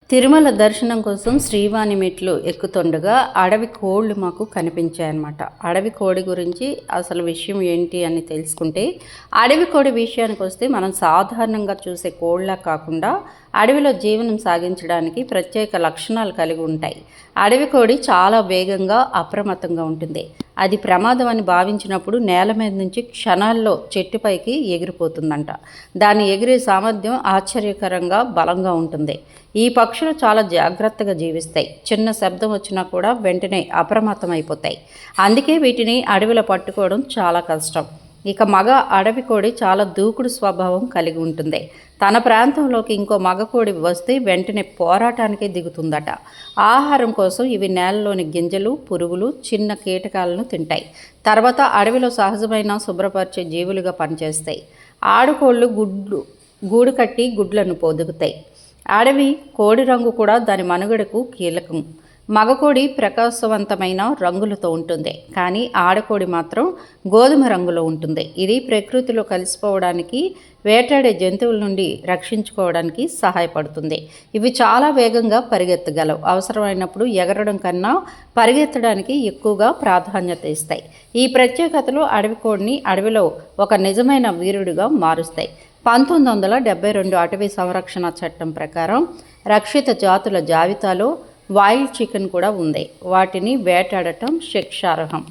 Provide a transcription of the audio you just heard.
తిరుమల దర్శనం కోసం శ్రీవాణి మెట్లు ఎక్కుతుండగా అడవి కోళ్ళు మాకు కనిపించాయన్నమాట. అడవి కోడి గురించి అసలు విషయం ఏంటి అని తెలుసుకుంటే, అడవి కోడి విషయానికి వస్తే మనం సాధారణంగా చూసే కోళ్ళ కాకుండా అడవిలో జీవనం సాగించడానికి ప్రత్యేక లక్షణాలు కలిగి ఉంటాయి. అడవి కోడి చాలా వేగంగా అప్రమత్తంగా ఉంటుంది. అది ప్రమాదం అని భావించినప్పుడు నేల మీద నుంచి క్షణాల్లో చెట్టుపైకి ఎగిరిపోతుందంట. దాని ఎగిరే సామర్థ్యం ఆశ్చర్యకరంగా బలంగా ఉంటుంది. ఈ పక్షులు చాలా జాగ్రత్తగా జీవిస్తాయి. చిన్న శబ్దం వచ్చినా కూడా వెంటనే అప్రమత్తమైపోతాయి. అందుకే వీటిని అడవిలో పట్టుకోవడం చాలా కష్టం. ఇక మగ అడవి కోడి చాలా దూకుడు స్వభావం కలిగి ఉంటుంది. తన ప్రాంతంలోకి ఇంకో మగ కోడి వస్తే వెంటనే పోరాటానికి దిగుతుందట. ఆహారం కోసం ఇవి నేలలోని గింజలు, పురుగులు, చిన్న కీటకాలను తింటాయి. తర్వాత అడవిలో సహజమైన శుభ్రపరిచే జీవులుగా పనిచేస్తాయి. ఆడుకోళ్ళు గూడు కట్టి గుడ్లను పొదుగుతాయి. అడవి కోడి రంగు కూడా దాని మనుగడకు కీలకం. మగకోడి ప్రకాశవంతమైన రంగులతో ఉంటుంది, కానీ ఆడకోడి మాత్రం గోధుమ రంగులో ఉంటుంది. ఇది ప్రకృతిలో కలిసిపోవడానికి, వేటాడే జంతువుల నుండి రక్షించుకోవడానికి సహాయపడుతుంది. ఇవి చాలా వేగంగా పరిగెత్తగలవు. అవసరమైనప్పుడు ఎగరడం కన్నా పరిగెత్తడానికి ఎక్కువగా ప్రాధాన్యత ఇస్తాయి. ఈ ప్రత్యేకతలు అడవి కోడిని అడవిలో ఒక నిజమైన వీరుడిగా మారుస్తాయి. 1972 అటవీ సంరక్షణ చట్టం ప్రకారం రక్షిత జాతుల జాబితాలో వైల్డ్ చికెన్ కూడా ఉంది. వాటిని వేటాడటం శిక్షార్హం.